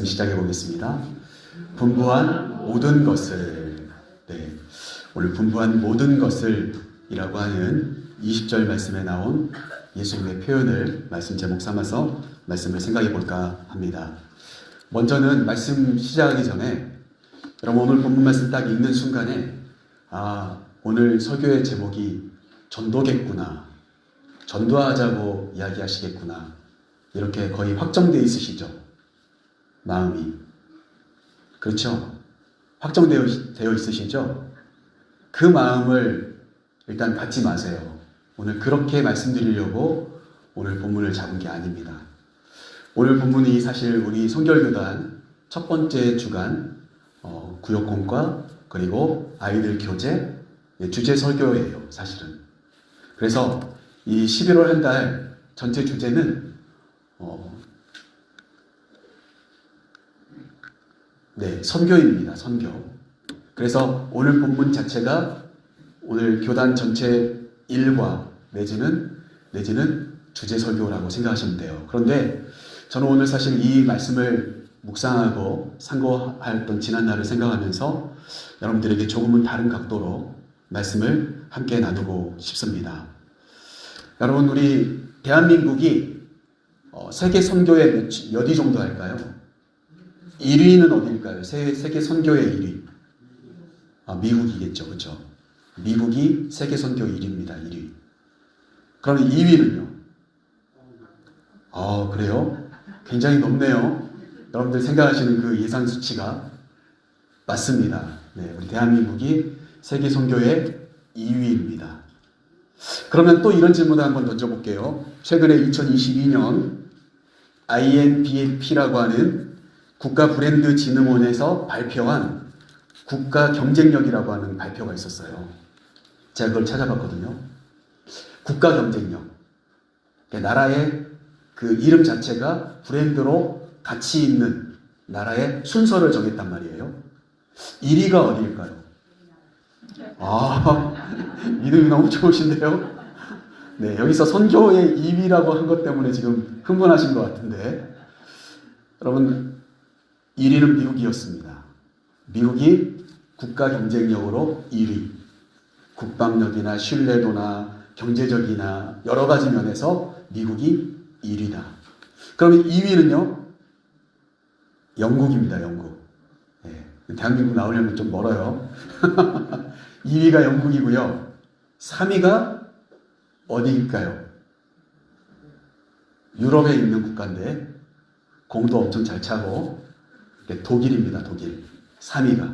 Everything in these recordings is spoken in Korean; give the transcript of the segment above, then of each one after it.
시작해 보겠습니다. 분부한 모든 것을, 오늘 분부한 모든 것을 이라고 하는 20절 말씀에 나온 예수님의 표현을 말씀 제목 삼아서 말씀을 생각해 볼까 합니다. 먼저는 말씀 시작하기 전에 여러분 오늘 본문 말씀 딱 읽는 순간에 오늘 설교의 제목이 전도겠구나, 전도하자고 이야기하시겠구나, 이렇게 거의 확정되어 있으시죠? 마음이. 그렇죠? 확정되어 있으시죠? 그 마음을 일단 갖지 마세요. 오늘 그렇게 말씀드리려고 오늘 본문을 잡은 게 아닙니다. 오늘 본문이 사실 우리 성결교단 첫 번째 주간 구역공과 그리고 아이들 교재 주제 설교예요, 사실은. 그래서 이 11월 한 달 전체 주제는 선교입니다. 선교. 그래서 오늘 본문 자체가 오늘 교단 전체 일과 내지는 주제 설교라고 생각하시면 돼요. 그런데 저는 오늘 사실 이 말씀을 묵상하고 상고했던 지난날을 생각하면서 여러분들에게 조금은 다른 각도로 말씀을 함께 나누고 싶습니다. 여러분, 우리 대한민국이 세계 선교에 몇 위 정도 할까요? 1위는 어디일까요? 세계 선교의 1위. 미국이겠죠. 그렇죠? 미국이 세계 선교 1위입니다. 1위. 그러면 2위는요? 그래요? 굉장히 높네요. 여러분들 생각하시는 그 예상 수치가 맞습니다. 우리 대한민국이 세계 선교의 2위입니다. 그러면 또 이런 질문을 한번 던져볼게요. 최근에 2022년 INBAP라고 하는 국가브랜드진흥원에서 발표한 국가 경쟁력이라고 하는 발표가 있었어요. 제가 그걸 찾아봤거든요. 국가 경쟁력. 나라의 그 이름 자체가 브랜드로 가치 있는 나라의 순서를 정했단 말이에요. 1위가 어디일까요? 믿음이 너무 좋으신데요? 여기서 선교의 2위라고 한 것 때문에 지금 흥분하신 것 같은데, 여러분, 1위는 미국이었습니다. 미국이 국가 경쟁력으로 1위. 국방력이나 신뢰도나 경제적이나 여러 가지 면에서 미국이 1위다. 그러면 2위는요? 영국입니다. 영국. 대한민국 나오려면 좀 멀어요. 2위가 영국이고요. 3위가 어디일까요? 유럽에 있는 국가인데 공도 엄청 잘 차고 독일입니다. 독일. 3위가.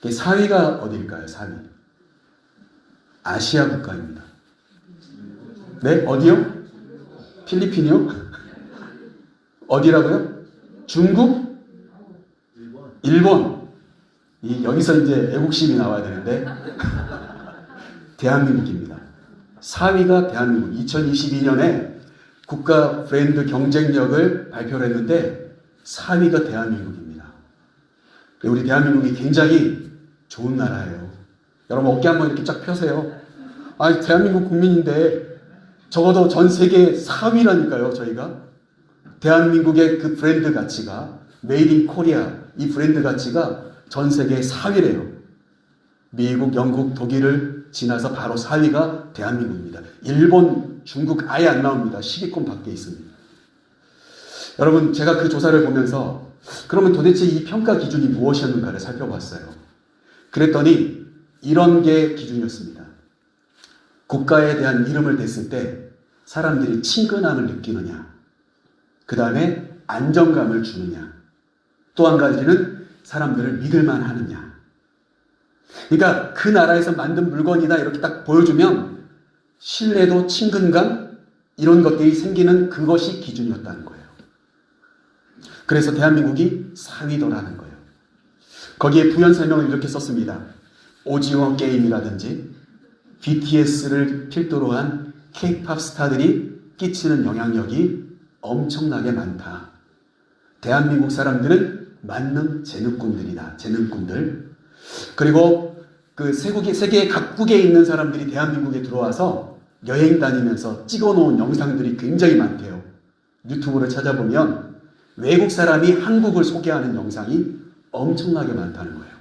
4위가 어디일까요? 4위. 아시아 국가입니다. 어디요? 필리핀이요? 어디라고요? 중국? 일본. 여기서 이제 애국심이 나와야 되는데 대한민국입니다. 4위가 대한민국. 2022년에 국가 브랜드 경쟁력을 발표를 했는데 4위가 대한민국입니다. 우리 대한민국이 굉장히 좋은 나라예요. 여러분 어깨 한번 이렇게 쫙 펴세요. 대한민국 국민인데 적어도 전 세계 4위라니까요. 저희가 대한민국의 그 브랜드 가치가 메이드 인 코리아, 이 브랜드 가치가 전 세계 4위래요. 미국, 영국, 독일을 지나서 바로 4위가 대한민국입니다. 일본, 중국 아예 안 나옵니다. 10위권 밖에 있습니다. 여러분, 제가 그 조사를 보면서 그러면 도대체 이 평가 기준이 무엇이었는가를 살펴봤어요. 그랬더니 이런 게 기준이었습니다. 국가에 대한 이름을 댔을 때 사람들이 친근함을 느끼느냐, 그 다음에 안정감을 주느냐, 또 한 가지는 사람들을 믿을만 하느냐. 그러니까 그 나라에서 만든 물건이다 이렇게 딱 보여주면 신뢰도, 친근감 이런 것들이 생기는 그것이 기준이었다는 거예요. 그래서 대한민국이 4위더라는 거예요. 거기에 부연 설명을 이렇게 썼습니다. 오징어 게임이라든지 BTS를 필두로 한 K-팝 스타들이 끼치는 영향력이 엄청나게 많다. 대한민국 사람들은 만능 재능꾼들이다. 재능꾼들. 그리고 그 세계 각국에 있는 사람들이 대한민국에 들어와서 여행 다니면서 찍어놓은 영상들이 굉장히 많대요. 유튜브를 찾아보면 외국 사람이 한국을 소개하는 영상이 엄청나게 많다는 거예요.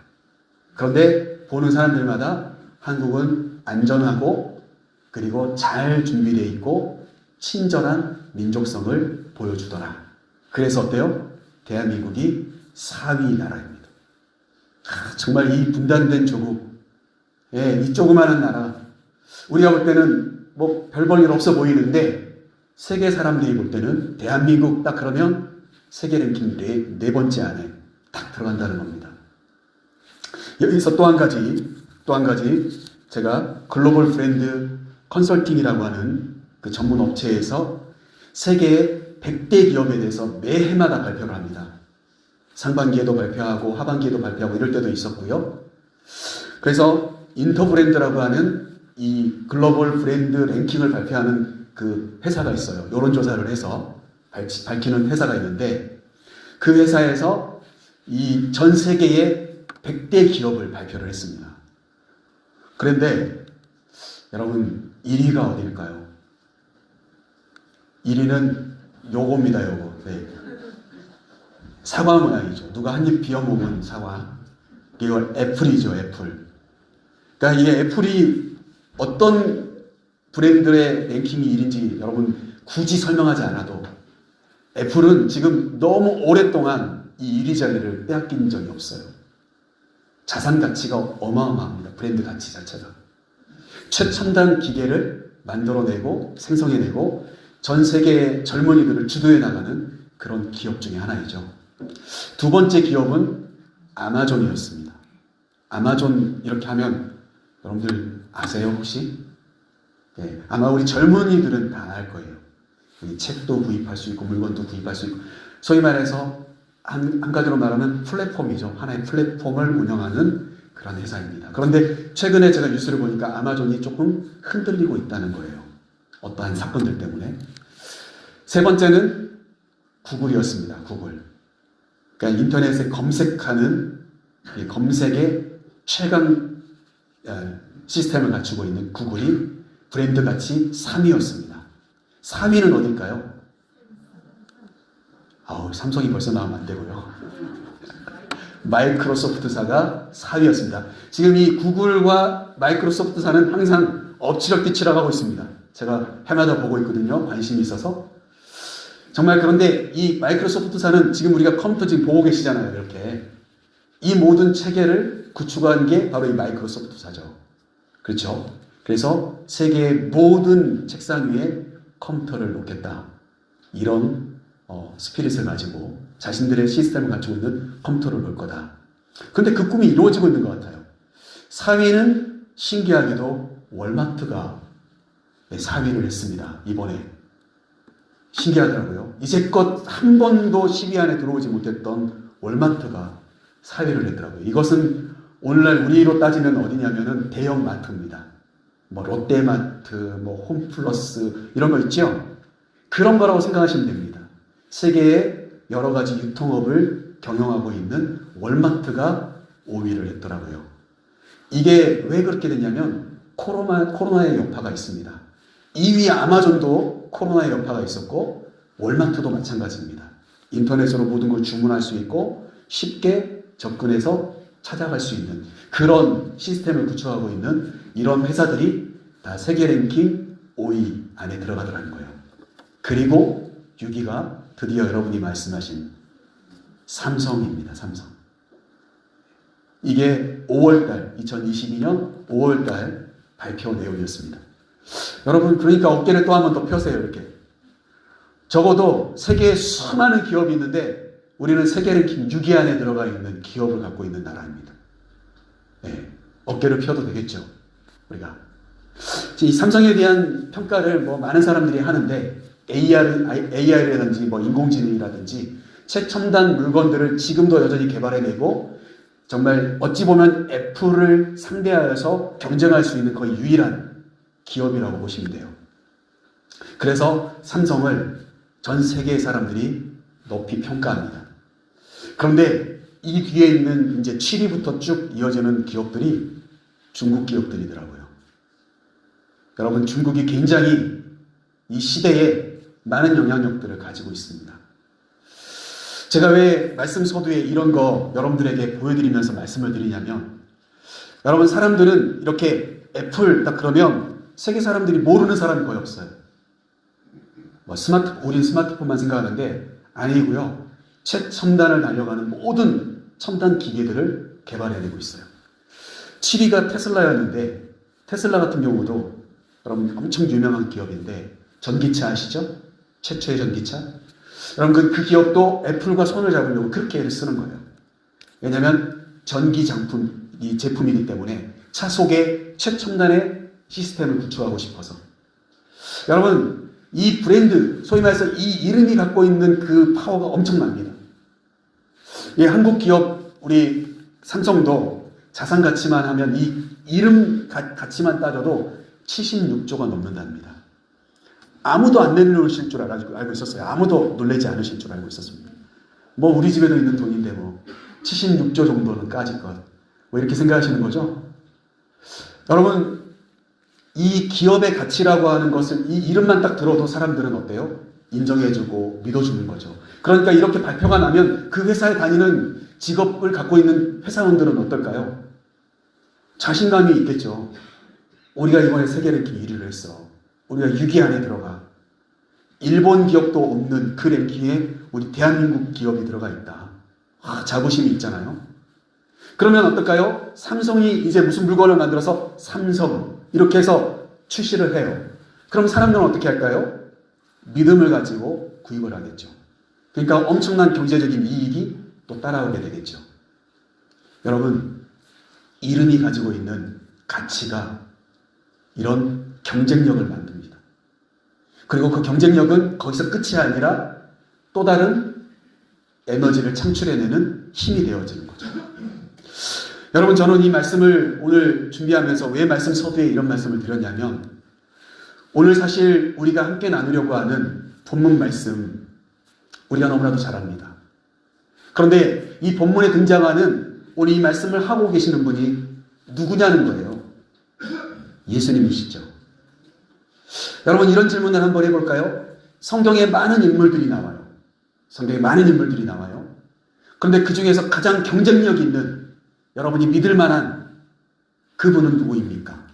그런데 보는 사람들마다 한국은 안전하고 그리고 잘 준비되어 있고 친절한 민족성을 보여주더라. 그래서 어때요? 대한민국이 4위 나라입니다. 정말 이 분단된 조국, 이 조그마한 나라, 우리가 볼 때는 뭐 별 볼 일 없어 보이는데 세계 사람들이 볼 때는 대한민국 딱 그러면 세계 랭킹 네 번째 안에 딱 들어간다는 겁니다. 여기서 또 한 가지 제가 글로벌 브랜드 컨설팅이라고 하는 그 전문 업체에서 세계 100대 기업에 대해서 매해마다 발표를 합니다. 상반기에도 발표하고 하반기에도 발표하고 이럴 때도 있었고요. 그래서 인터브랜드라고 하는 이 글로벌 브랜드 랭킹을 발표하는 그 회사가 있어요. 여론조사를 해서 밝히는 회사가 있는데 그 회사에서 이 전 세계의 100대 기업을 발표를 했습니다. 그런데 여러분 1위가 어딜까요? 1위는 요겁니다. 요거. 네. 사과 모양이죠. 누가 한 입 비워 먹은 사과. 이거 애플이죠. 애플. 그러니까 이게 애플이 어떤 브랜드의 랭킹이 1위인지 여러분 굳이 설명하지 않아도 애플은 지금 너무 오랫동안 이 1위 자리를 빼앗긴 적이 없어요. 자산 가치가 어마어마합니다. 브랜드 가치 자체가. 최첨단 기계를 만들어내고 생성해내고 전 세계의 젊은이들을 주도해 나가는 그런 기업 중에 하나이죠. 두 번째 기업은 아마존이었습니다. 아마존 이렇게 하면 여러분들 아세요 혹시? 네, 아마 우리 젊은이들은 다 알 거예요. 책도 구입할 수 있고 물건도 구입할 수 있고 소위 말해서 한 가지로 말하면 플랫폼이죠. 하나의 플랫폼을 운영하는 그런 회사입니다. 그런데 최근에 제가 뉴스를 보니까 아마존이 조금 흔들리고 있다는 거예요. 어떠한 사건들 때문에. 세 번째는 구글이었습니다. 구글. 그러니까 인터넷에 검색하는 검색의 최강 시스템을 갖추고 있는 구글이 브랜드 가치 3위였습니다. 4위는 어딜까요? 삼성이 벌써 나오면 안 되고요. 마이크로소프트사가 4위였습니다. 지금 이 구글과 마이크로소프트사는 항상 엎치락뒤치락 하고 있습니다. 제가 해마다 보고 있거든요. 관심이 있어서. 정말 그런데 이 마이크로소프트사는 지금 우리가 컴퓨터 지금 보고 계시잖아요. 이렇게. 이 모든 체계를 구축한 게 바로 이 마이크로소프트사죠. 그렇죠? 그래서 세계의 모든 책상 위에 컴퓨터를 놓겠다. 이런 스피릿을 가지고 자신들의 시스템을 갖추고 있는 컴퓨터를 놓을 거다. 그런데 그 꿈이 이루어지고 있는 것 같아요. 4위는 신기하게도 월마트가 4위를 했습니다. 이번에. 신기하더라고요. 이제껏 한 번도 10위 안에 들어오지 못했던 월마트가 4위를 했더라고요. 이것은 오늘날 우리로 따지면 어디냐면은 대형 마트입니다. 뭐 롯데마트, 뭐 홈플러스 이런 거 있죠? 그런 거라고 생각하시면 됩니다. 세계의 여러 가지 유통업을 경영하고 있는 월마트가 5위를 했더라고요. 이게 왜 그렇게 됐냐면 코로나의 여파가 있습니다. 2위 아마존도 코로나의 여파가 있었고 월마트도 마찬가지입니다. 인터넷으로 모든 걸 주문할 수 있고 쉽게 접근해서 찾아갈 수 있는 그런 시스템을 구축하고 있는 이런 회사들이 다 세계 랭킹 5위 안에 들어가더라는 거예요. 그리고 6위가 드디어 여러분이 말씀하신 삼성입니다. 삼성. 이게 5월달, 2022년 5월달 발표 내용이었습니다. 여러분, 그러니까 어깨를 또 한 번 더 펴세요, 이렇게. 적어도 세계에 수많은 기업이 있는데 우리는 세계 랭킹 6위 안에 들어가 있는 기업을 갖고 있는 나라입니다. 네, 어깨를 펴도 되겠죠, 우리가. 이 삼성에 대한 평가를 뭐 많은 사람들이 하는데 AI라든지 뭐 인공지능이라든지 최첨단 물건들을 지금도 여전히 개발해내고 정말 어찌 보면 애플을 상대하여서 경쟁할 수 있는 거의 유일한 기업이라고 보시면 돼요. 그래서 삼성을 전 세계의 사람들이 높이 평가합니다. 그런데 이 뒤에 있는 이제 7위부터 쭉 이어지는 기업들이 중국 기업들이더라고요. 여러분, 중국이 굉장히 이 시대에 많은 영향력들을 가지고 있습니다. 제가 왜 말씀 서두에 이런 거 여러분들에게 보여드리면서 말씀을 드리냐면, 여러분, 사람들은 이렇게 애플 딱 그러면 세계 사람들이 모르는 사람이 거의 없어요. 우린 스마트폰만 생각하는데 아니고요. 최첨단을 달려가는 모든 첨단 기계들을 개발해내고 있어요. 7위가 테슬라였는데, 테슬라 같은 경우도 여러분 엄청 유명한 기업인데, 전기차 아시죠? 최초의 전기차. 여러분 그 기업도 애플과 손을 잡으려고 그렇게 애를 쓰는 거예요. 왜냐하면 전기 제품이기 때문에 차 속에 최첨단의 시스템을 구축하고 싶어서. 여러분, 이 브랜드, 소위 말해서 이 이름이 갖고 있는 그 파워가 엄청납니다. 이 한국 기업 우리 삼성도 자산 가치만 하면 이 이름 가치만 따져도 76조가 넘는답니다. 아무도 안 내놓으실 줄 알고 있었어요. 아무도 놀라지 않으실 줄 알고 있었습니다. 뭐 우리 집에도 있는 돈인데 뭐 76조 정도는 까짓 것. 뭐 이렇게 생각하시는 거죠? 여러분, 이 기업의 가치라고 하는 것을 이 이름만 딱 들어도 사람들은 어때요? 인정해주고 믿어주는 거죠. 그러니까 이렇게 발표가 나면 그 회사에 다니는 직업을 갖고 있는 회사원들은 어떨까요? 자신감이 있겠죠. 우리가 이번에 세계 랭킹 1위를 했어. 우리가 6위 안에 들어가. 일본 기업도 없는 그 랭킹에 우리 대한민국 기업이 들어가 있다. 자부심이 있잖아요. 그러면 어떨까요? 삼성이 이제 무슨 물건을 만들어서 삼성 이렇게 해서 출시를 해요. 그럼 사람들은 어떻게 할까요? 믿음을 가지고 구입을 하겠죠. 그러니까 엄청난 경제적인 이익이 또 따라오게 되겠죠. 여러분, 이름이 가지고 있는 가치가 이런 경쟁력을 만듭니다. 그리고 그 경쟁력은 거기서 끝이 아니라 또 다른 에너지를 창출해내는 힘이 되어지는 거죠. 여러분, 저는 이 말씀을 오늘 준비하면서 왜 말씀 서두에 이런 말씀을 드렸냐면, 오늘 사실 우리가 함께 나누려고 하는 본문 말씀 우리가 너무나도 잘 압니다. 그런데 이 본문에 등장하는 오늘 이 말씀을 하고 계시는 분이 누구냐는 거예요. 예수님이시죠. 여러분, 이런 질문을 한번 해볼까요? 성경에 많은 인물들이 나와요. 성경에 많은 인물들이 나와요. 그런데 그 중에서 가장 경쟁력 있는, 여러분이 믿을 만한 그분은 누구입니까?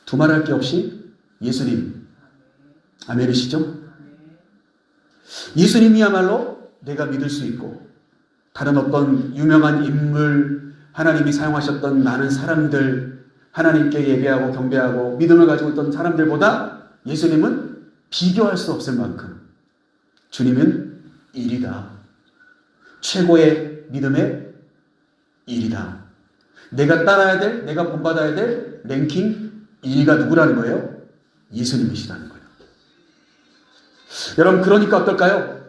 두말할 게 없이 예수님. 아멘이시죠? 예수님이야말로 내가 믿을 수 있고, 다른 어떤 유명한 인물, 하나님이 사용하셨던 많은 사람들, 하나님께 예배하고 경배하고 믿음을 가지고 있던 사람들보다 예수님은 비교할 수 없을 만큼 주님은 1위다. 최고의 믿음의 1위다. 내가 따라야 될, 내가 본받아야 될 랭킹 1위가 누구라는 거예요? 예수님이시라는 거예요. 여러분, 그러니까 어떨까요?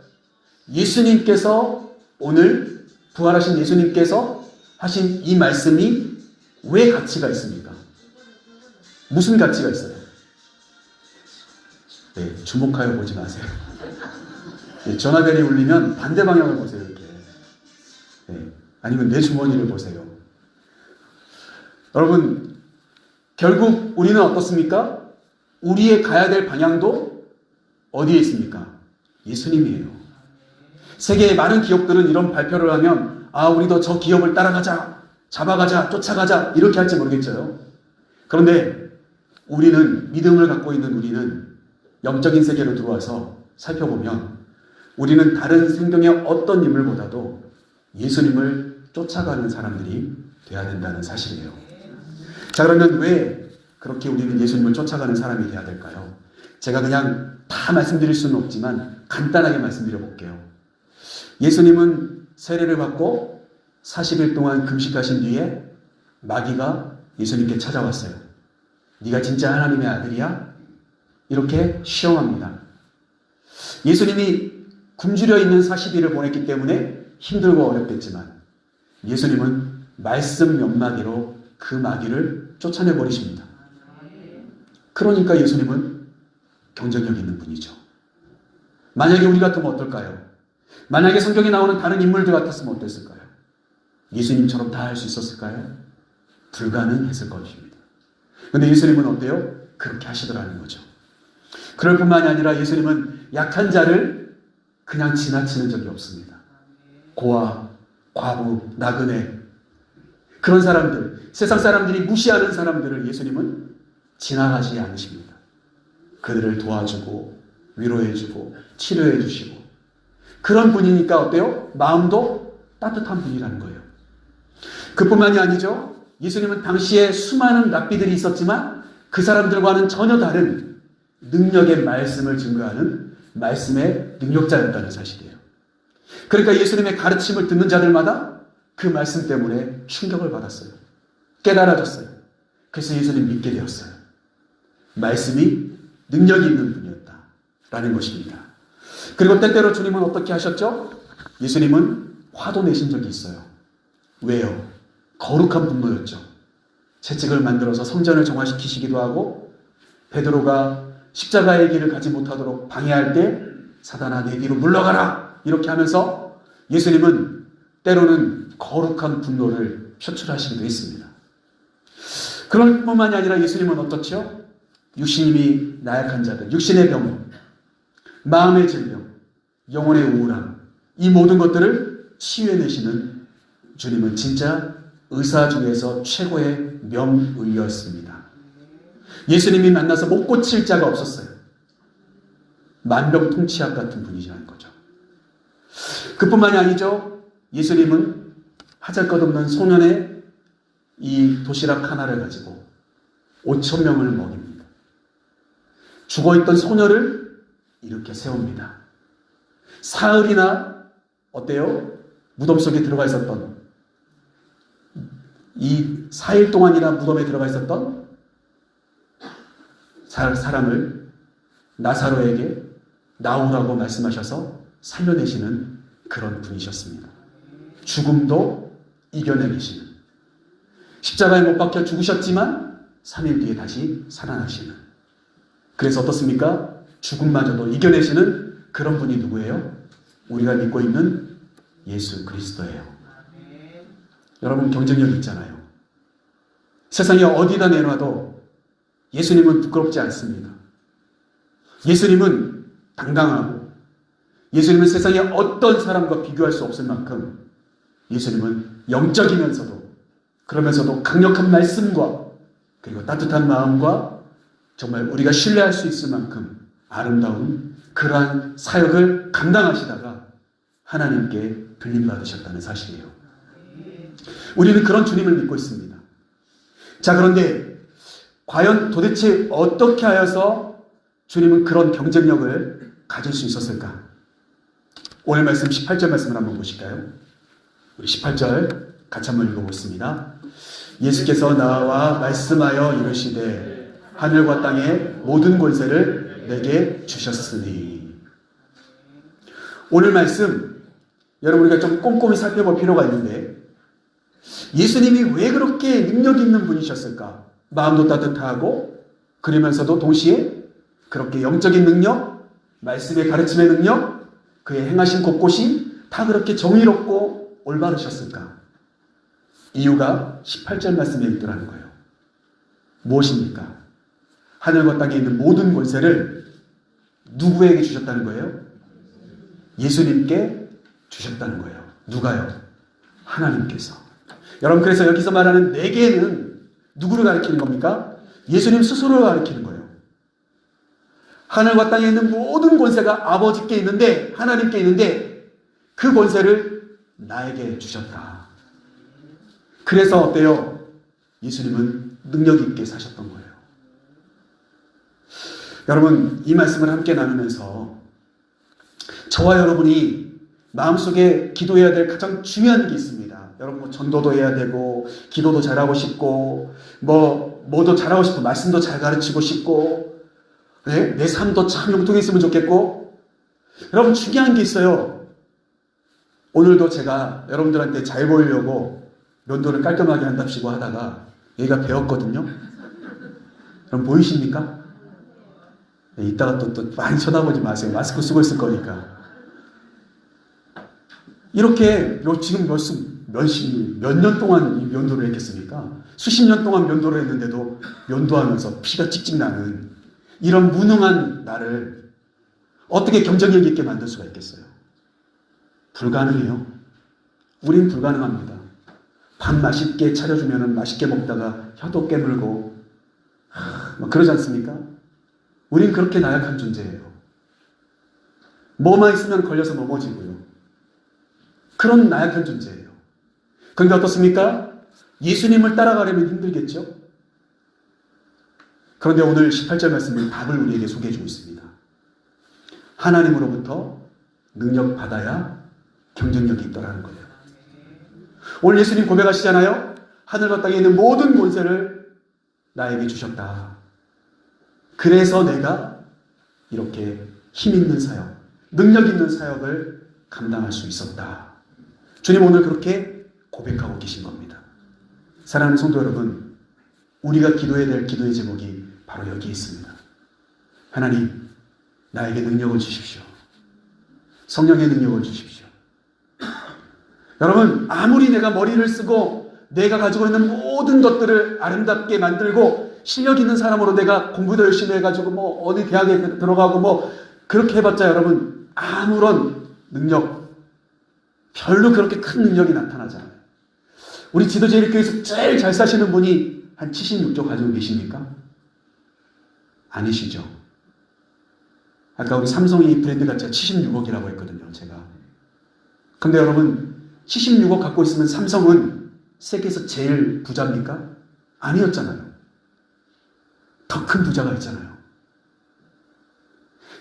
예수님께서 오늘 부활하신 예수님께서 하신 이 말씀이 왜 가치가 있습니까? 무슨 가치가 있어요? 네, 주목하여 보지 마세요. 네, 전화벨이 울리면 반대 방향을 보세요. 이렇게. 네, 아니면 내 주머니를 보세요. 여러분, 결국 우리는 어떻습니까? 우리의 가야 될 방향도 어디에 있습니까? 예수님이에요. 세계의 많은 기업들은 이런 발표를 하면 우리도 저 기업을 따라가자, 잡아가자, 쫓아가자 이렇게 할지 모르겠죠. 그런데 우리는, 믿음을 갖고 있는 우리는 영적인 세계로 들어와서 살펴보면 우리는 다른 성경의 어떤 인물보다도 예수님을 쫓아가는 사람들이 되어야 된다는 사실이에요. 자, 그러면 왜 그렇게 우리는 예수님을 쫓아가는 사람이 되어야 될까요? 제가 그냥 다 말씀드릴 수는 없지만 간단하게 말씀드려 볼게요. 예수님은 세례를 받고 40일 동안 금식하신 뒤에 마귀가 예수님께 찾아왔어요. 네가 진짜 하나님의 아들이야? 이렇게 시험합니다. 예수님이 굶주려 있는 40일을 보냈기 때문에 힘들고 어렵겠지만 예수님은 말씀 몇 마디로 그 마귀를 쫓아내버리십니다. 그러니까 예수님은 경쟁력 있는 분이죠. 만약에 우리 같으면 어떨까요? 만약에 성경에 나오는 다른 인물들 같았으면 어땠을까요? 예수님처럼 다 할 수 있었을까요? 불가능했을 것입니다. 그런데 예수님은 어때요? 그렇게 하시더라는 거죠. 그럴 뿐만이 아니라 예수님은 약한 자를 그냥 지나치는 적이 없습니다. 고아, 과부, 나그네, 그런 사람들, 세상 사람들이 무시하는 사람들을 예수님은 지나가지 않으십니다. 그들을 도와주고 위로해주고 치료해주시고, 그런 분이니까 어때요? 마음도 따뜻한 분이라는 거예요. 그뿐만이 아니죠. 예수님은 당시에 수많은 랍비들이 있었지만 그 사람들과는 전혀 다른 능력의 말씀을 증거하는 말씀의 능력자였다는 사실이에요. 그러니까 예수님의 가르침을 듣는 자들마다 그 말씀 때문에 충격을 받았어요. 깨달아졌어요. 그래서 예수님 믿게 되었어요. 말씀이 능력이 있는 분이었다라는 것입니다. 그리고 때때로 주님은 어떻게 하셨죠? 예수님은 화도 내신 적이 있어요. 왜요? 거룩한 분노였죠. 채찍을 만들어서 성전을 정화시키시기도 하고, 베드로가 십자가의 길을 가지 못하도록 방해할 때 사단아 내 뒤로 물러가라 이렇게 하면서 예수님은 때로는 거룩한 분노를 표출하시기도 했습니다. 그럴 뿐만이 아니라 예수님은 어떻죠? 육신이 나약한 자들, 육신의 병, 마음의 질병, 영혼의 우울함, 이 모든 것들을 치유해내시는 주님은 진짜 의사 중에서 최고의 명의였습니다. 예수님이 만나서 못 고칠 자가 없었어요. 만병통치약 같은 분이라는 거죠. 그뿐만이 아니죠. 예수님은 하잘것없는 소년의 이 도시락 하나를 가지고 5,000명을 먹입니다. 죽어있던 소녀를 이렇게 세웁니다. 사흘이나 어때요? 무덤 속에 들어가 있었던, 이 4일 동안이나 무덤에 들어가 있었던 사람을 나사로에게 나오라고 말씀하셔서 살려내시는 그런 분이셨습니다. 죽음도 이겨내시는, 십자가에 못 박혀 죽으셨지만 3일 뒤에 다시 살아나시는, 그래서 어떻습니까? 죽음마저도 이겨내시는 그런 분이 누구예요? 우리가 믿고 있는 예수 그리스도예요. 여러분, 경쟁력이 있잖아요. 세상에 어디다 내놔도 예수님은 부끄럽지 않습니다. 예수님은 당당하고, 예수님은 세상에 어떤 사람과 비교할 수 없을 만큼 예수님은 영적이면서도, 그러면서도 강력한 말씀과 그리고 따뜻한 마음과 정말 우리가 신뢰할 수 있을 만큼 아름다운 그러한 사역을 감당하시다가 하나님께 불림받으셨다는 사실이에요. 우리는 그런 주님을 믿고 있습니다. 자, 그런데 과연 도대체 어떻게 하여서 주님은 그런 경쟁력을 가질 수 있었을까? 오늘 말씀 18절 말씀을 한번 보실까요? 우리 18절 같이 한번 읽어보겠습니다. 예수께서 나와 말씀하여 이르시되 하늘과 땅의 모든 권세를 내게 주셨으니. 오늘 말씀 여러분, 우리가 좀 꼼꼼히 살펴볼 필요가 있는데, 예수님이 왜 그렇게 능력 있는 분이셨을까? 마음도 따뜻하고 그러면서도 동시에 그렇게 영적인 능력, 말씀의 가르침의 능력, 그의 행하신 곳곳이 다 그렇게 정의롭고 올바르셨을까? 이유가 18절 말씀에 있더라는 거예요. 무엇입니까? 하늘과 땅에 있는 모든 권세를 누구에게 주셨다는 거예요? 예수님께 주셨다는 거예요. 누가요? 하나님께서. 여러분, 그래서 여기서 말하는 내게는 누구를 가리키는 겁니까? 예수님 스스로를 가리키는 거예요. 하늘과 땅에 있는 모든 권세가 아버지께 있는데, 하나님께 있는데 그 권세를 나에게 주셨다. 그래서 어때요? 예수님은 능력 있게 사셨던 거예요. 여러분, 이 말씀을 함께 나누면서 저와 여러분이 마음속에 기도해야 될 가장 중요한 게 있습니다. 여러분, 뭐 전도도 해야 되고, 기도도 잘하고 싶고, 뭐도 잘하고 싶고, 말씀도 잘 가르치고 싶고, 네? 내 삶도 참 용통했으면 좋겠고. 여러분, 중요한 게 있어요. 오늘도 제가 여러분들한테 잘 보이려고 면도를 깔끔하게 한답시고 하다가 얘가 배웠거든요. 여러분, 보이십니까? 네, 이따가 또 많이 쳐다보지 마세요. 마스크 쓰고 있을 거니까. 이렇게 지금 몇 년 동안 이 면도를 했겠습니까? 수십 년 동안 면도를 했는데도 면도하면서 피가 찍찍 나는 이런 무능한 나를 어떻게 경쟁력 있게 만들 수가 있겠어요? 불가능해요. 우린 불가능합니다. 밥 맛있게 차려주면 맛있게 먹다가 혀도 깨물고 막 그러지 않습니까? 우린 그렇게 나약한 존재예요. 뭐만 있으면 걸려서 넘어지고요. 그런 나약한 존재예요. 그런데 어떻습니까? 예수님을 따라가려면 힘들겠죠? 그런데 오늘 18절 말씀은 답을 우리에게 소개해 주고 있습니다. 하나님으로부터 능력 받아야 경쟁력이 있더라는 거예요. 오늘 예수님 고백하시잖아요. 하늘과 땅에 있는 모든 권세를 나에게 주셨다. 그래서 내가 이렇게 힘 있는 사역, 능력 있는 사역을 감당할 수 있었다. 주님 오늘 그렇게 고백하고 계신 겁니다. 사랑하는 성도 여러분, 우리가 기도해야 될 기도의 제목이 바로 여기 있습니다. 하나님, 나에게 능력을 주십시오. 성령의 능력을 주십시오. 여러분, 아무리 내가 머리를 쓰고 내가 가지고 있는 모든 것들을 아름답게 만들고 실력 있는 사람으로 내가 공부도 열심히 해가지고 뭐 어디 대학에 들어가고 뭐 그렇게 해봤자 여러분 아무런 능력, 별로 그렇게 큰 능력이 나타나지 않아요. 우리 지도제일교회에서 제일 잘 사시는 분이 한 76조 가지고 계십니까? 아니시죠. 아까 우리 삼성이 브랜드 가치가 76억이라고 했거든요, 제가. 근데 여러분, 76억 갖고 있으면 삼성은 세계에서 제일 부자입니까? 아니었잖아요. 더 큰 부자가 있잖아요.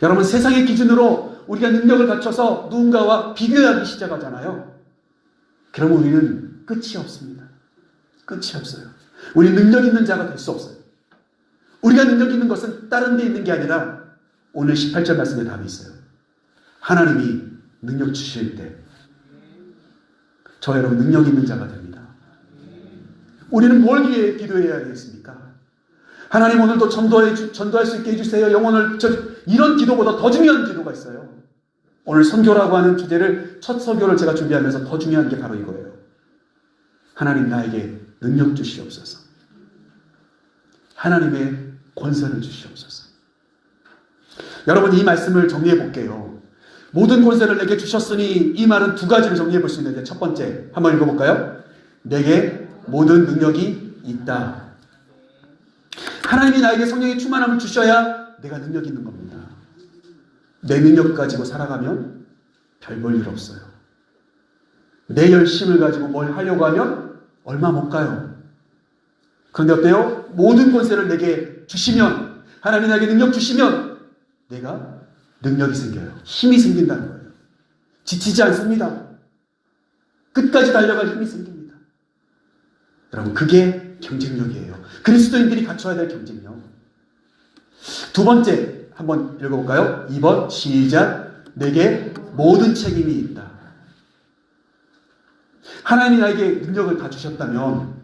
여러분, 세상의 기준으로 우리가 능력을 갖춰서 누군가와 비교하기 시작하잖아요. 그러면 우리는 끝이 없습니다. 끝이 없어요. 우리 능력 있는 자가 될 수 없어요. 우리가 능력 있는 것은 다른 데 있는 게 아니라 오늘 18절 말씀에 답이 있어요. 하나님이 능력 주실 때 저 여러분 능력 있는 자가 됩니다. 우리는 뭘 위해 기도해야 하겠습니까? 하나님 오늘도 전도할 수 있게 해주세요. 영혼을 이런 기도보다 더 중요한 기도가 있어요. 오늘 선교라고 하는 주제를 첫 설교를 제가 준비하면서 더 중요한 게 바로 이거예요. 하나님 나에게 능력 주시옵소서. 하나님의 권세를 주시옵소서. 여러분 이 말씀을 정리해 볼게요. 모든 권세를 내게 주셨으니 이 말은 두 가지를 정리해 볼 수 있는데 첫 번째 한번 읽어볼까요? 내게 모든 능력이 있다. 하나님이 나에게 성령의 충만함을 주셔야 내가 능력 있는 겁니다. 내 능력 가지고 살아가면 별 볼 일 없어요. 내 열심을 가지고 뭘 하려고 하면 얼마 못 가요. 그런데 어때요? 모든 권세를 내게 주시면 하나님이 나에게 능력 주시면 내가 능력이 생겨요. 힘이 생긴다는 거예요. 지치지 않습니다. 끝까지 달려갈 힘이 생깁니다. 여러분 그게 경쟁력이에요. 그리스도인들이 갖춰야 될 경쟁력. 두 번째 한번 읽어볼까요? 2번 시작. 내게 모든 책임이 있다. 하나님이 나에게 능력을 다 주셨다면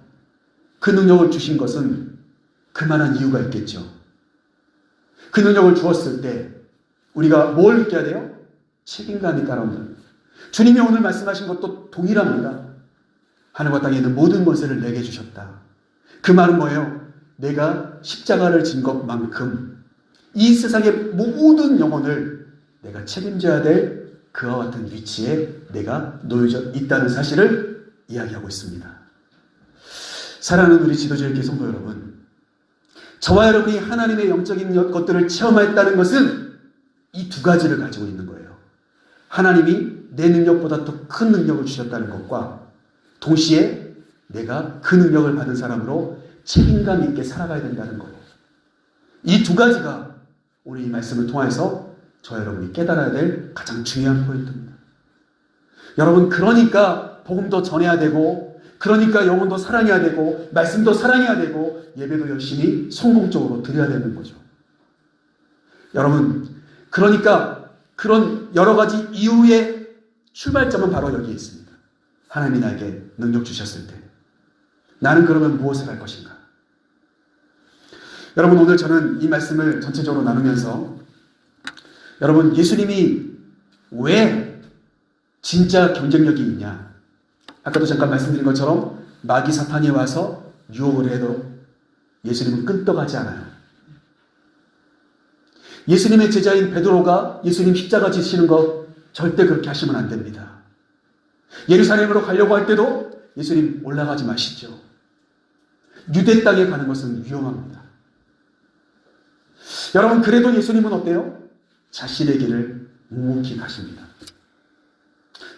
그 능력을 주신 것은 그만한 이유가 있겠죠. 그 능력을 주었을 때 우리가 뭘 느껴야 돼요? 책임감이 따라온다. 주님이 오늘 말씀하신 것도 동일합니다. 하늘과 땅에 있는 모든 권세를 내게 주셨다. 그 말은 뭐예요? 내가 십자가를 진 것만큼 이 세상의 모든 영혼을 내가 책임져야 될 그와 같은 위치에 내가 놓여져 있다는 사실을 이야기하고 있습니다. 사랑하는 우리 지도자의 성도 여러분, 저와 여러분이 하나님의 영적인 것들을 체험했다는 것은 이 두 가지를 가지고 있는 거예요. 하나님이 내 능력보다 더 큰 능력을 주셨다는 것과 동시에 내가 그 능력을 받은 사람으로 책임감 있게 살아가야 된다는 거예요. 이 두 가지가 오늘 이 말씀을 통해서 저 여러분이 깨달아야 될 가장 중요한 포인트입니다. 여러분 그러니까 복음도 전해야 되고 그러니까 영혼도 사랑해야 되고 말씀도 사랑해야 되고 예배도 열심히 성공적으로 드려야 되는 거죠. 여러분 그러니까 그런 여러 가지 이유의 출발점은 바로 여기에 있습니다. 하나님이 나에게 능력 주셨을 때 나는 그러면 무엇을 할 것인가? 여러분 오늘 저는 이 말씀을 전체적으로 나누면서 여러분 예수님이 왜 진짜 경쟁력이 있냐? 아까도 잠깐 말씀드린 것처럼 마귀 사탄이 와서 유혹을 해도 예수님은 끈떡하지 않아요. 예수님의 제자인 베드로가 예수님 십자가 지시는 것 절대 그렇게 하시면 안 됩니다. 예루살렘으로 가려고 할 때도 예수님 올라가지 마시죠. 유대 땅에 가는 것은 위험합니다. 여러분, 그래도 예수님은 어때요? 자신의 길을 묵묵히 가십니다.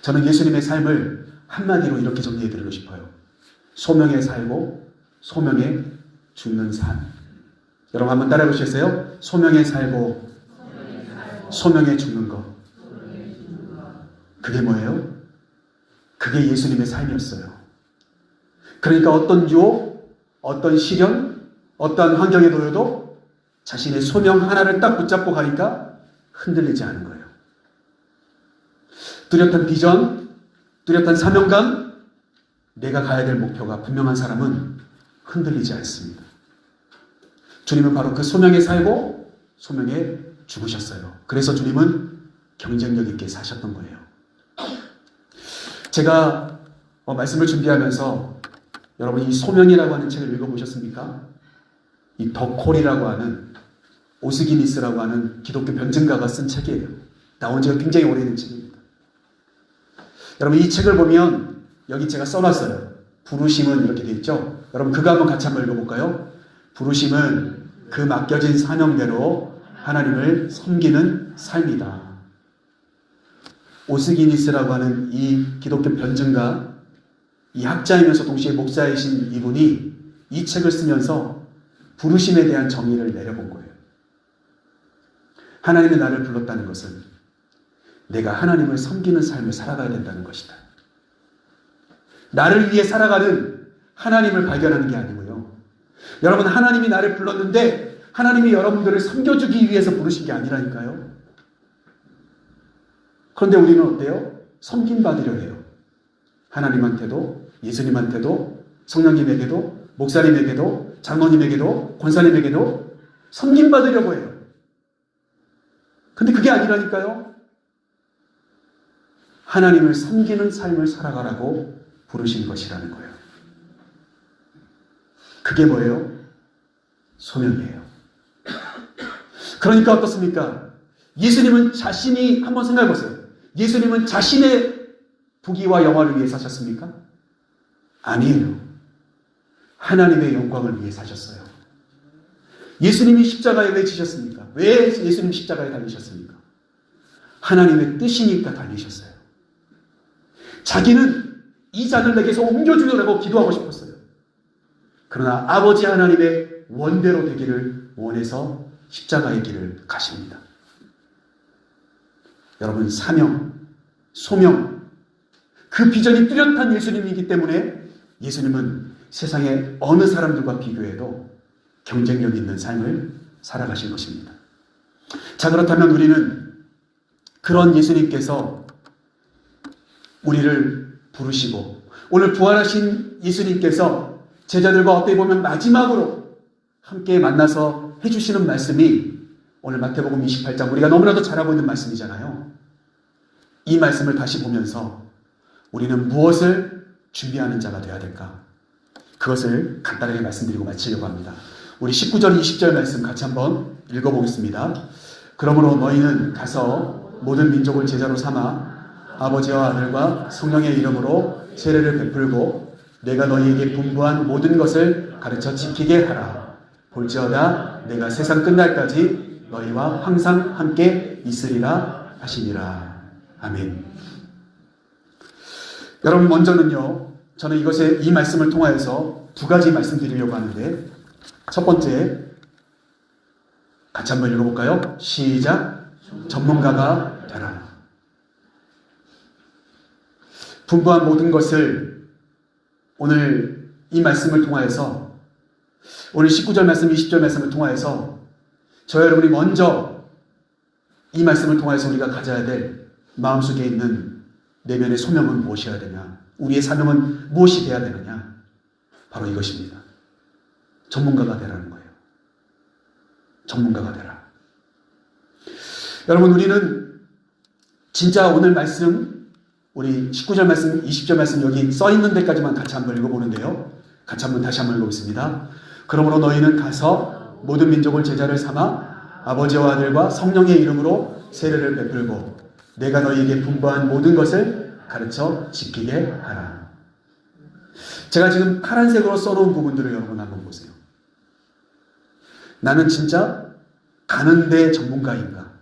저는 예수님의 삶을 한마디로 이렇게 정리해드리고 싶어요. 소명에 살고 소명에 죽는 삶. 여러분 한번 따라해 보시겠어요? 소명에 살고 소명에 죽는 것. 그게 뭐예요? 그게 예수님의 삶이었어요. 그러니까 어떤 유혹, 어떤 시련, 어떤 환경에 놓여도 자신의 소명 하나를 딱 붙잡고 가니까 흔들리지 않은 거예요. 뚜렷한 비전, 뚜렷한 사명감, 내가 가야 될 목표가 분명한 사람은 흔들리지 않습니다. 주님은 바로 그 소명에 살고 소명에 죽으셨어요. 그래서 주님은 경쟁력 있게 사셨던 거예요. 제가 말씀을 준비하면서 여러분 이 소명이라고 하는 책을 읽어보셨습니까? 이 더콜이라고 하는 오스기니스라고 하는 기독교 변증가가 쓴 책이에요. 나온 지가 굉장히 오래된 책입니다. 여러분 이 책을 보면 여기 제가 써놨어요. 부르심은 이렇게 되어 있죠. 여러분 그거 한번 같이 한번 읽어볼까요? 부르심은 그 맡겨진 사명대로 하나님을 섬기는 삶이다. 오스기니스라고 하는 이 기독교 변증가, 이 학자이면서 동시에 목사이신 이분이 이 책을 쓰면서 부르심에 대한 정의를 내려본 거예요. 하나님이 나를 불렀다는 것은 내가 하나님을 섬기는 삶을 살아가야 된다는 것이다. 나를 위해 살아가는 하나님을 발견하는 게 아니고요. 여러분 하나님이 나를 불렀는데 하나님이 여러분들을 섬겨주기 위해서 부르신 게 아니라니까요. 그런데 우리는 어때요? 섬김받으려 해요. 하나님한테도 예수님한테도 성령님에게도 목사님에게도 장로님에게도 권사님에게도 섬김받으려고 해요. 근데 그게 아니라니까요. 하나님을 섬기는 삶을 살아가라고 부르신 것이라는 거예요. 그게 뭐예요? 소명이에요. 그러니까 어떻습니까? 예수님은 자신이 한번 생각해 보세요. 예수님은 자신의 부귀와 영화를 위해 사셨습니까? 아니에요. 하나님의 영광을 위해 사셨어요. 예수님이 십자가에 왜 지셨습니까? 왜 예수님 십자가에 달리셨습니까? 하나님의 뜻이니까 달리셨어요. 자기는 이 잔을 내게서 옮겨주려고 기도하고 싶었어요. 그러나 아버지 하나님의 원대로 되기를 원해서 십자가의 길을 가십니다. 여러분 사명, 소명, 그 비전이 뚜렷한 예수님이기 때문에 예수님은 세상의 어느 사람들과 비교해도 경쟁력 있는 삶을 살아가신 것입니다. 자, 그렇다면 우리는 그런 예수님께서 우리를 부르시고 오늘 부활하신 예수님께서 제자들과 어떻게 보면 마지막으로 함께 만나서 해주시는 말씀이 오늘 마태복음 28장 우리가 너무나도 잘 알고 있는 말씀이잖아요. 이 말씀을 다시 보면서 우리는 무엇을 준비하는 자가 되어야 될까? 그것을 간단하게 말씀드리고 마치려고 합니다. 우리 19절 20절 말씀 같이 한번 읽어보겠습니다. 그러므로 너희는 가서 모든 민족을 제자로 삼아 아버지와 아들과 성령의 이름으로 세례를 베풀고 내가 너희에게 분부한 모든 것을 가르쳐 지키게 하라. 볼지어다 내가 세상 끝날까지 너희와 항상 함께 있으리라 하시니라. 아멘. 여러분 먼저는요, 저는 이 말씀을 통하여서 두 가지 말씀드리려고 하는데, 첫 번째 같이 한번 읽어볼까요? 시작. 전문가가 되라. 분부한 모든 것을 오늘 이 말씀을 통하여서, 오늘 19절 말씀, 20절 말씀을 통하여서 저와 여러분이 먼저 이 말씀을 통하여서 우리가 가져야 될 마음속에 있는 내면의 소명은 무엇이어야 되냐? 우리의 사명은 무엇이 되어야 되느냐? 바로 이것입니다. 전문가가 되라는 거예요. 전문가가 되라. 여러분 우리는 진짜 오늘 말씀, 우리 19절 말씀, 20절 말씀 여기 써있는 데까지만 같이 한번 읽어보는데요. 같이 한번 다시 한번 읽어보겠습니다. 그러므로 너희는 가서 모든 민족을 제자를 삼아 아버지와 아들과 성령의 이름으로 세례를 베풀고 내가 너희에게 분부한 모든 것을 가르쳐 지키게 하라. 제가 지금 파란색으로 써놓은 부분들을 여러분 한번 보세요. 나는 진짜 가는데 전문가인가?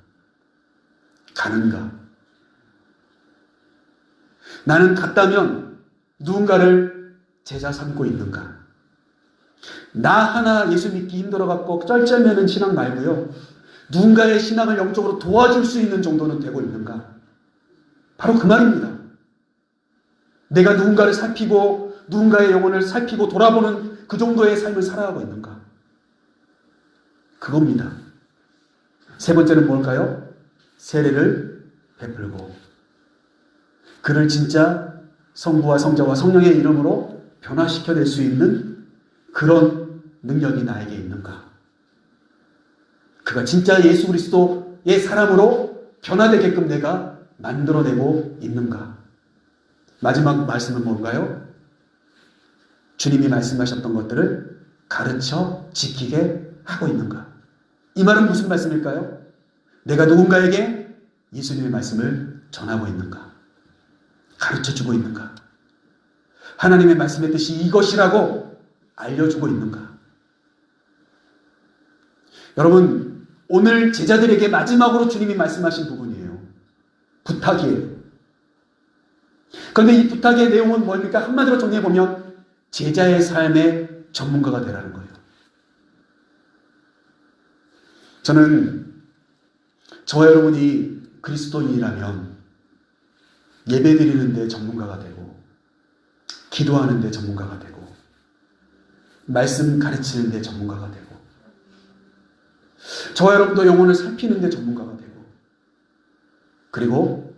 가는가? 나는 갔다면 누군가를 제자 삼고 있는가? 나 하나 예수 믿기 힘들어갖고 쩔쩔매는 신앙 말고요. 누군가의 신앙을 영적으로 도와줄 수 있는 정도는 되고 있는가? 바로 그 말입니다. 내가 누군가를 살피고 누군가의 영혼을 살피고 돌아보는 그 정도의 삶을 살아가고 있는가? 그겁니다. 세 번째는 뭘까요? 세례를 베풀고 그를 진짜 성부와 성자와 성령의 이름으로 변화시켜낼 수 있는 그런 능력이 나에게 있는가? 그가 진짜 예수 그리스도의 사람으로 변화되게끔 내가 만들어내고 있는가? 마지막 말씀은 뭔가요? 주님이 말씀하셨던 것들을 가르쳐 지키게 하고 있는가? 이 말은 무슨 말씀일까요? 내가 누군가에게 예수님의 말씀을 전하고 있는가? 가르쳐주고 있는가? 하나님의 말씀의 뜻이 이것이라고 알려주고 있는가? 여러분, 오늘 제자들에게 마지막으로 주님이 말씀하신 부분이에요. 부탁이에요. 그런데 이 부탁의 내용은 뭡니까? 한마디로 정리해보면 제자의 삶의 전문가가 되라는 거예요. 저는 저와 여러분이 그리스도인이라면 예배드리는 데 전문가가 되고 기도하는 데 전문가가 되고 말씀 가르치는 데 전문가가 되고 저와 여러분도 영혼을 살피는 데 전문가가 되고 그리고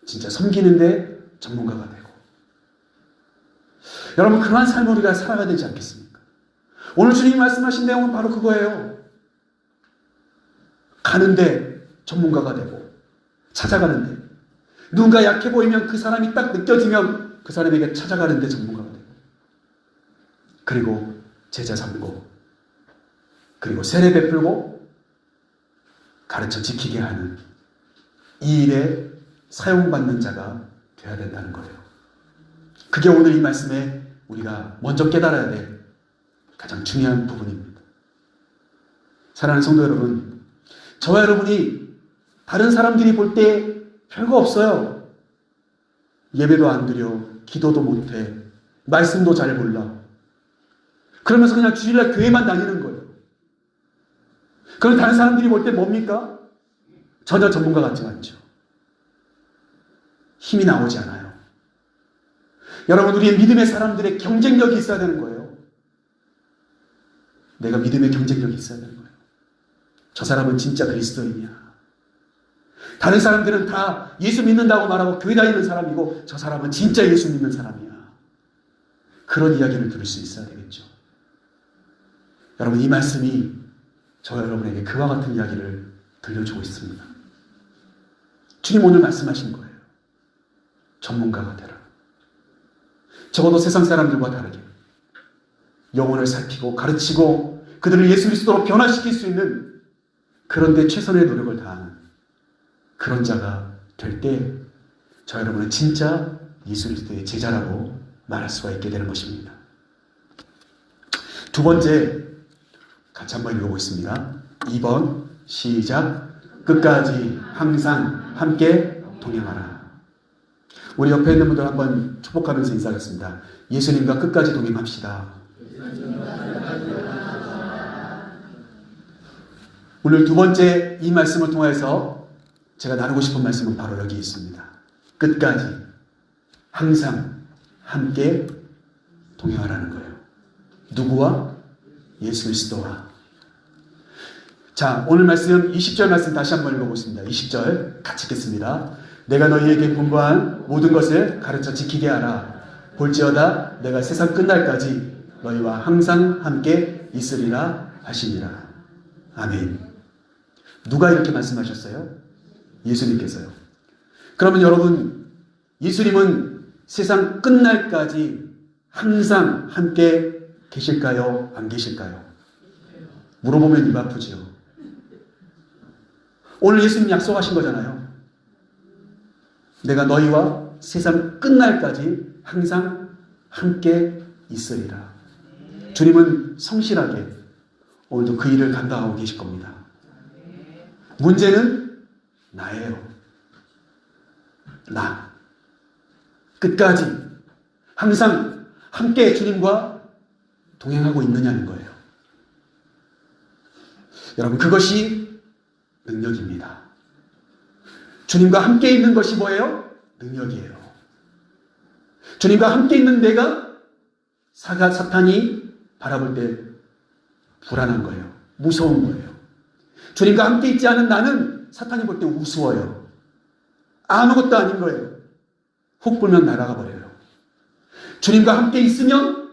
진짜 섬기는 데 전문가가 되고 여러분 그러한 삶을 우리가 살아가야 되지 않겠습니까? 오늘 주님이 말씀하신 내용은 바로 그거예요. 가는데 전문가가 되고 찾아가는데 누군가 약해 보이면 그 사람이 딱 느껴지면 그 사람에게 찾아가는데 전문가가 되고 그리고 제자 삼고 그리고 세례 베풀고 가르쳐 지키게 하는 이 일에 사용받는 자가 되어야 된다는 거예요. 그게 오늘 이 말씀에 우리가 먼저 깨달아야 될 가장 중요한 부분입니다. 사랑하는 성도 여러분, 저와 여러분이 다른 사람들이 볼 때 별거 없어요. 예배도 안 드려, 기도도 못해, 말씀도 잘 몰라. 그러면서 그냥 주일날 교회만 다니는 거예요. 그럼 다른 사람들이 볼 때 뭡니까? 전혀 전문가 같지 않죠. 힘이 나오지 않아요. 여러분, 우리의 믿음의 사람들의 경쟁력이 있어야 되는 거예요. 내가 믿음의 경쟁력이 있어야 되는 거예요. 저 사람은 진짜 그리스도인이야. 다른 사람들은 다 예수 믿는다고 말하고 교회 다니는 사람이고 저 사람은 진짜 예수 믿는 사람이야. 그런 이야기를 들을 수 있어야 되겠죠. 여러분, 이 말씀이 저와 여러분에게 그와 같은 이야기를 들려주고 있습니다. 주님 오늘 말씀하신 거예요. 전문가가 되라. 적어도 세상 사람들과 다르게 영혼을 살피고 가르치고 그들을 예수 그리스도로 변화시킬 수 있는 그런 데 최선의 노력을 다하는 그런 자가 될 때 저 여러분은 진짜 예수 그리스도의 제자라고 말할 수가 있게 되는 것입니다. 두 번째 같이 한번 읽어보겠습니다. 2번 시작. 끝까지 항상 함께 동행하라. 우리 옆에 있는 분들 한번 축복하면서 인사하겠습니다. 예수님과 끝까지 동행합시다. 오늘 두 번째 이 말씀을 통해서 제가 나누고 싶은 말씀은 바로 여기 있습니다. 끝까지 항상 함께 동행하라는 거예요. 누구와? 예수 그리스도와. 자, 오늘 말씀 20절 말씀 다시 한번 읽어보겠습니다. 20절 같이 읽겠습니다. 내가 너희에게 분부한 모든 것을 가르쳐 지키게 하라. 볼지어다 내가 세상 끝날까지 너희와 항상 함께 있으리라 하시니라. 아멘. 누가 이렇게 말씀하셨어요? 예수님께서요. 그러면 여러분, 예수님은 세상 끝날까지 항상 함께 계실까요? 안 계실까요? 물어보면 입 아프지요. 오늘 예수님 약속하신 거잖아요. 내가 너희와 세상 끝날까지 항상 함께 있으리라. 주님은 성실하게 오늘도 그 일을 감당하고 계실 겁니다. 문제는 나예요. 나. 끝까지 항상 함께 주님과 동행하고 있느냐는 거예요. 여러분, 그것이 능력입니다. 주님과 함께 있는 것이 뭐예요? 능력이에요. 주님과 함께 있는 내가 사탄이 바라볼 때 불안한 거예요. 무서운 거예요. 주님과 함께 있지 않은 나는 사탄이 볼 때 우스워요. 아무것도 아닌 거예요. 훅 불면 날아가 버려요. 주님과 함께 있으면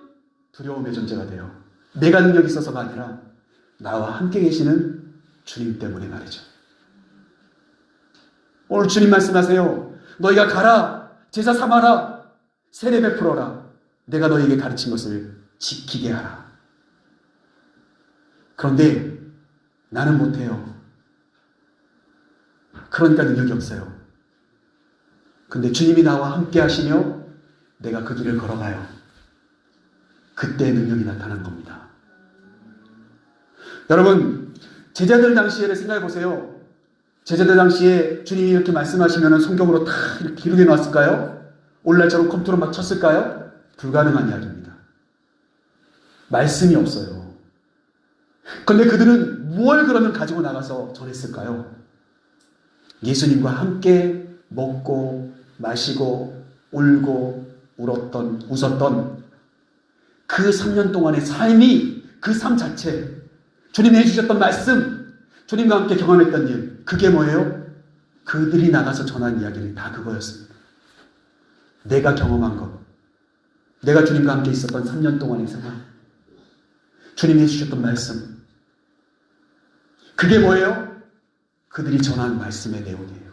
두려움의 존재가 돼요. 내가 능력이 있어서가 아니라 나와 함께 계시는 주님 때문에 말이죠. 오늘 주님 말씀하세요. 너희가 가라, 제자 삼아라, 세례 베풀어라. 내가 너희에게 가르친 것을 지키게 하라. 그런데 나는 못해요. 그러니까 능력이 없어요. 근데 주님이 나와 함께 하시며 내가 그 길을 걸어가요. 그때 능력이 나타난 겁니다. 여러분, 제자들 당시에를 생각해 보세요. 제자들 당시에 주님이 이렇게 말씀하시면 성경으로 다 이렇게 기록해 놨을까요? 오늘날처럼 컴퓨터로 막 쳤을까요? 불가능한 이야기입니다. 말씀이 없어요. 그런데 그들은 무엇을 그러면 가지고 나가서 전했을까요? 예수님과 함께 먹고 마시고 울고 웃었던 그 3년 동안의 삶이, 그 삶 자체, 주님이 해주셨던 말씀, 주님과 함께 경험했던 일, 그게 뭐예요? 그들이 나가서 전한 이야기는 다 그거였습니다. 내가 경험한 것, 내가 주님과 함께 있었던 3년 동안의 생활, 주님이 해주셨던 말씀, 그게 뭐예요? 그들이 전한 말씀의 내용이에요.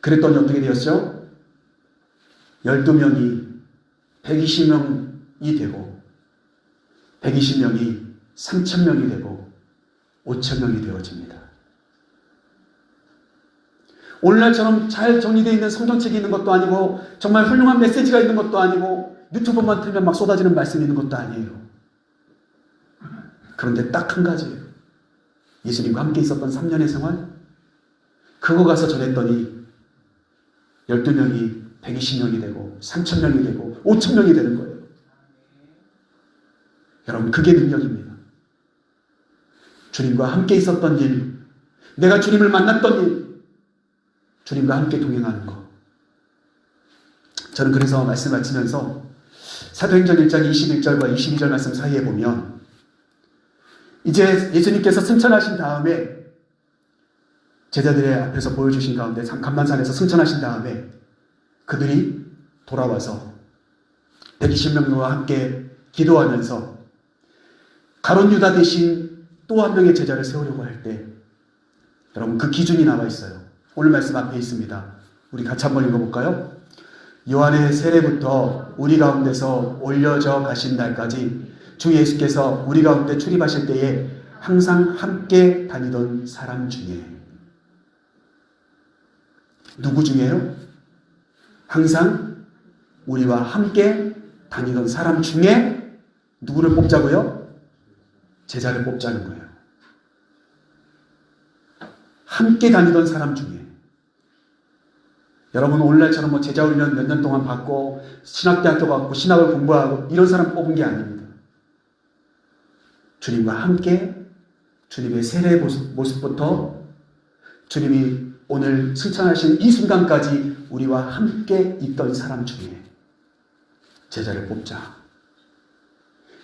그랬더니 어떻게 되었죠? 12명이 120명이 되고 120명이 3,000명이 되고 5,000명이 되어집니다. 오늘날처럼 잘 정리되어 있는 성경책이 있는 것도 아니고 정말 훌륭한 메시지가 있는 것도 아니고 유튜브만 틀면 막 쏟아지는 말씀이 있는 것도 아니에요. 그런데 딱 한 가지예요. 예수님과 함께 있었던 3년의 생활, 그거 가서 전했더니 12명이 120명이 되고 3,000명이 되고 5,000명이 되는 거예요. 여러분, 그게 능력입니다. 주님과 함께 있었던 일, 내가 주님을 만났던 일, 주님과 함께 동행하는 것. 저는 그래서 말씀 마치면서 사도행전 1장 21절과 22절 말씀 사이에 보면 이제 예수님께서 승천하신 다음에 제자들의 앞에서 보여주신 가운데 감난산에서 승천하신 다음에 그들이 돌아와서 120명과 함께 기도하면서 가룟 유다 대신 또 한 명의 제자를 세우려고 할 때 여러분, 그 기준이 나와 있어요. 오늘 말씀 앞에 있습니다. 우리 같이 한번 읽어볼까요? 요한의 세례부터 우리 가운데서 올려져 가신 날까지 주 예수께서 우리 가운데 출입하실 때에 항상 함께 다니던 사람 중에. 누구 중에요? 항상 우리와 함께 다니던 사람 중에 누구를 뽑자고요? 제자를 뽑자는 거예요. 함께 다니던 사람 중에. 여러분, 오늘날처럼 제자 훈련 몇 년 동안 받고 신학대학교 받고 신학을 공부하고 이런 사람 뽑은 게 아닙니다. 주님과 함께 주님의 세례 모습부터 주님이 오늘 승천하신 이 순간까지 우리와 함께 있던 사람 중에 제자를 뽑자.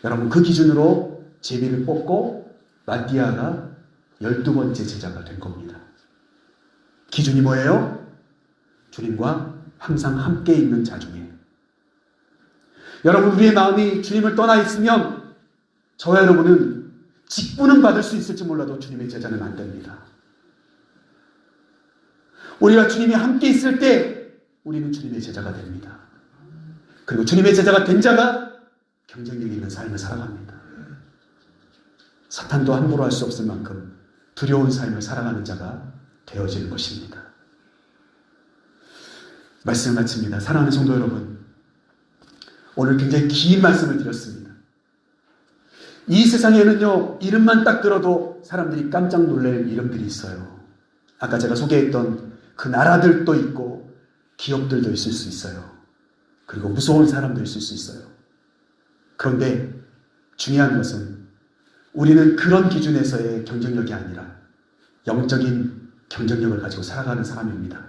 여러분, 그 기준으로 제비를 뽑고 마띠아가 12번째 제자가 된 겁니다. 기준이 뭐예요? 주님과 항상 함께 있는 자 중에. 여러분, 우리의 마음이 주님을 떠나 있으면 저와 여러분은 직분은 받을 수 있을지 몰라도 주님의 제자는 안 됩니다. 우리가 주님이 함께 있을 때 우리는 주님의 제자가 됩니다. 그리고 주님의 제자가 된 자가 경쟁력 있는 삶을 살아갑니다. 사탄도 함부로 할 수 없을 만큼 두려운 삶을 살아가는 자가 되어지는 것입니다. 말씀을 마칩니다. 사랑하는 성도 여러분, 오늘 굉장히 긴 말씀을 드렸습니다. 이 세상에는요, 이름만 딱 들어도 사람들이 깜짝 놀랄 이름들이 있어요. 아까 제가 소개했던 그 나라들도 있고 기업들도 있을 수 있어요. 그리고 무서운 사람도 있을 수 있어요. 그런데 중요한 것은 우리는 그런 기준에서의 경쟁력이 아니라 영적인 경쟁력을 가지고 살아가는 사람입니다.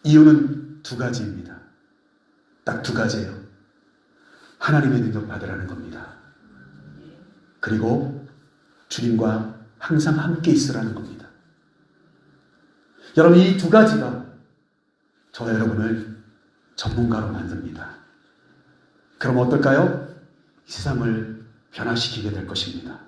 이유는 두 가지입니다. 딱 두 가지예요. 하나님의 능력 받으라는 겁니다. 그리고 주님과 항상 함께 있으라는 겁니다. 여러분, 이 두 가지가 저와 여러분을 전문가로 만듭니다. 그럼 어떨까요? 이 세상을 변화시키게 될 것입니다.